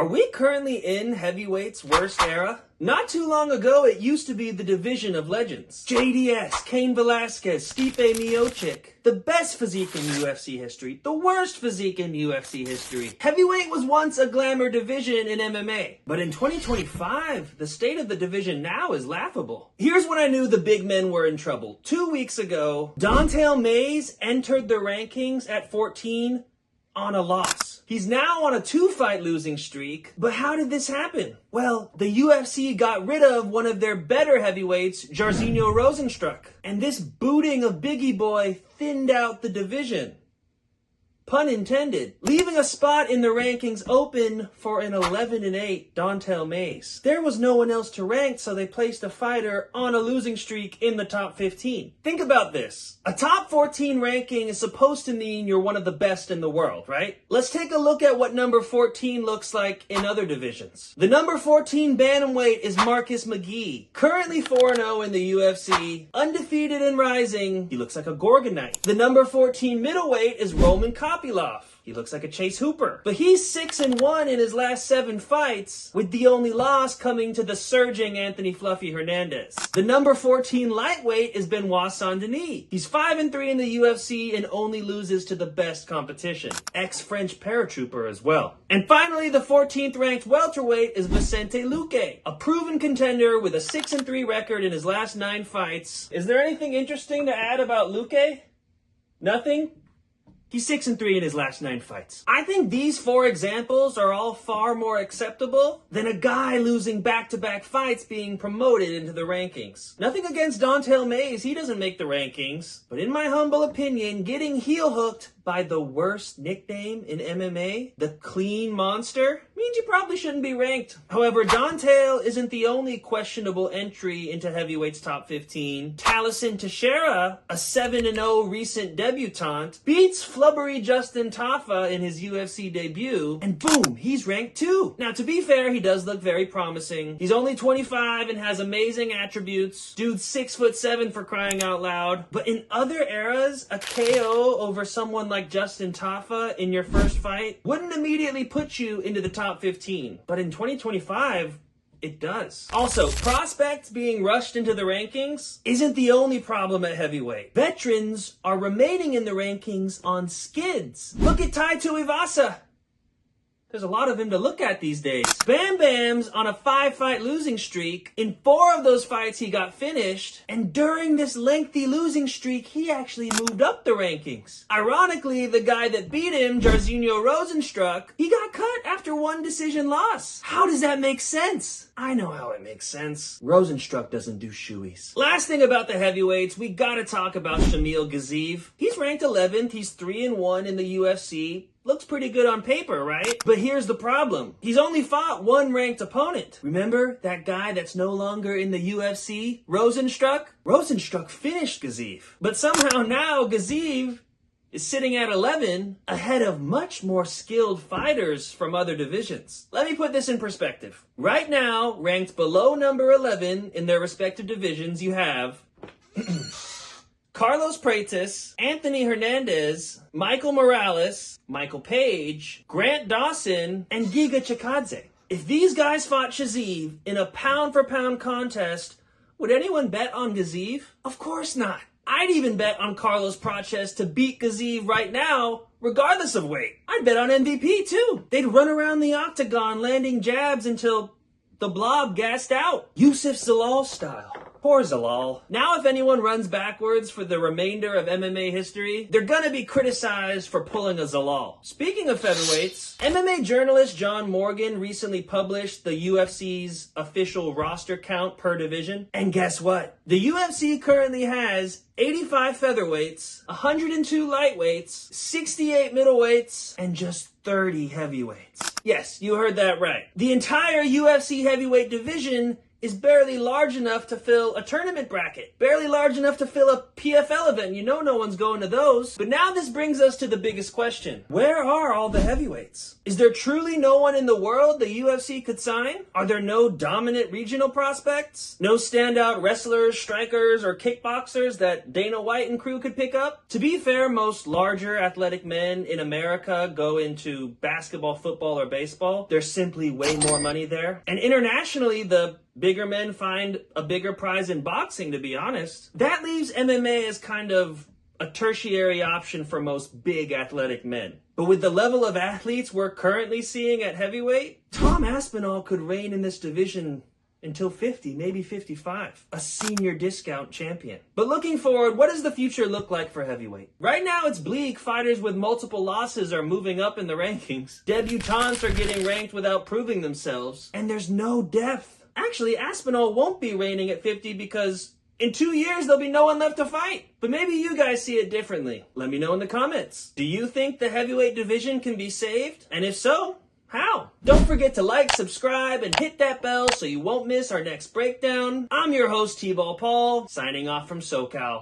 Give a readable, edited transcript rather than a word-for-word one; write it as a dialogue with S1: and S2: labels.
S1: Are we currently in heavyweight's worst era? Not too long ago, it used to be the division of legends. JDS, Cain Velasquez, Stipe Miocic. The best physique in UFC history, the worst physique in UFC history. Heavyweight was once a glamour division in MMA. But in 2025, the state of the division now is laughable. Here's when I knew the big men were in trouble. 2 weeks ago, Don'Tale Mayes entered the rankings at 14 on a loss. He's now on a 2-fight losing streak, but how did this happen? Well, the UFC got rid of one of their better heavyweights, Jairzinho Rozenstruik, and this booting of Biggie Boy thinned out the division. Pun intended, leaving a spot in the rankings open for an 11-8 Don'Tale Mayes. There was no one else to rank, so they placed a fighter on a losing streak in the top 15. Think about this. A top 14 ranking is supposed to mean you're one of the best in the world, right? Let's take a look at what number 14 looks like in other divisions. The number 14 bantamweight is Marcus McGee, currently 4-0 in the UFC, undefeated and rising. He looks like a Gorgonite. The number 14 middleweight is Roman Kopylov. He looks like a Chase Hooper. But he's 6-1 in his last 7 fights, with the only loss coming to the surging Anthony Fluffy Hernandez. The number 14 lightweight is Benoit Saint-Denis. He's 5-3 in the UFC and only loses to the best competition. Ex-French paratrooper as well. And finally, the 14th ranked welterweight is Vicente Luque, a proven contender with a 6-3 record in his last 9 fights. Is there anything interesting to add about Luque? Nothing? He's 6-3 in his last 9 fights. I think these 4 examples are all far more acceptable than a guy losing back-to-back fights being promoted into the rankings. Nothing against Don'Tale Mayes, he doesn't make the rankings. But in my humble opinion, getting heel-hooked by the worst nickname in MMA, the Clean Monster, means you probably shouldn't be ranked. However, Don'Tale isn't the only questionable entry into heavyweight's top 15. Taliesin Teixeira, a 7-0 recent debutante, beats flubbery Justin Tafa in his UFC debut, and boom, he's ranked 2. Now, to be fair, he does look very promising. He's only 25 and has amazing attributes. Dude's 6'7" for crying out loud. But in other eras, a KO over someone like Justin Tafa in your first fight wouldn't immediately put you into the top 15. But in 2025, it does. Also, prospects being rushed into the rankings isn't the only problem at heavyweight. Veterans are remaining in the rankings on skids. Look at Tai Tuivasa. There's a lot of him to look at these days. Bam Bam's on a 5-fight losing streak. In 4 of those fights, he got finished. And during this lengthy losing streak, he actually moved up the rankings. Ironically, the guy that beat him, Jairzinho Rozenstruik, he got cut after 1 decision loss. How does that make sense? I know how it makes sense. Rozenstruik doesn't do shoeies. Last thing about the heavyweights, we gotta talk about Shamil Gaziev. He's ranked 11th. He's 3-1 in the UFC. Looks pretty good on paper, right? But here's the problem. He's only fought 1 ranked opponent. Remember that guy that's no longer in the UFC? Rozenstruik? Rozenstruik finished Gaziev. But somehow now Gaziev is sitting at 11 ahead of much more skilled fighters from other divisions. Let me put this in perspective. Right now, ranked below number 11 in their respective divisions, you have Carlos Praetis, Anthony Hernandez, Michael Morales, Michael Page, Grant Dawson, and Giga Chikadze. If these guys fought Gaziev in a pound-for-pound contest, would anyone bet on Gaziev? Of course not. I'd even bet on Carlos Praetis to beat Gaziev right now, regardless of weight. I'd bet on MVP too. They'd run around the octagon landing jabs until the blob gassed out. Yusuf Zalal style. Poor Zalal. Now if anyone runs backwards for the remainder of MMA history, they're gonna be criticized for pulling a Zalal. Speaking of featherweights, MMA journalist John Morgan recently published the UFC's official roster count per division. And guess what? The UFC currently has 85 featherweights, 102 lightweights, 68 middleweights, and just 30 heavyweights. Yes, you heard that right. The entire UFC heavyweight division is barely large enough to fill a tournament bracket. Barely large enough to fill a PFL event. You know no one's going to those. But now this brings us to the biggest question. Where are all the heavyweights? Is there truly no one in the world the UFC could sign? Are there no dominant regional prospects? No standout wrestlers, strikers, or kickboxers that Dana White and crew could pick up? To be fair, most larger athletic men in America go into basketball, football, or baseball. There's simply way more money there. And internationally, the bigger men find a bigger prize in boxing, to be honest. That leaves MMA as kind of a tertiary option for most big athletic men. But with the level of athletes we're currently seeing at heavyweight, Tom Aspinall could reign in this division until 50, maybe 55. A senior discount champion. But looking forward, what does the future look like for heavyweight? Right now it's bleak. Fighters with multiple losses are moving up in the rankings. Debutantes are getting ranked without proving themselves. And there's no depth. Actually, Aspinall won't be reigning at 50 because in 2 years, there'll be no one left to fight. But maybe you guys see it differently. Let me know in the comments. Do you think the heavyweight division can be saved? And if so, how? Don't forget to like, subscribe, and hit that bell so you won't miss our next breakdown. I'm your host, T-Ball Paul, signing off from SoCal.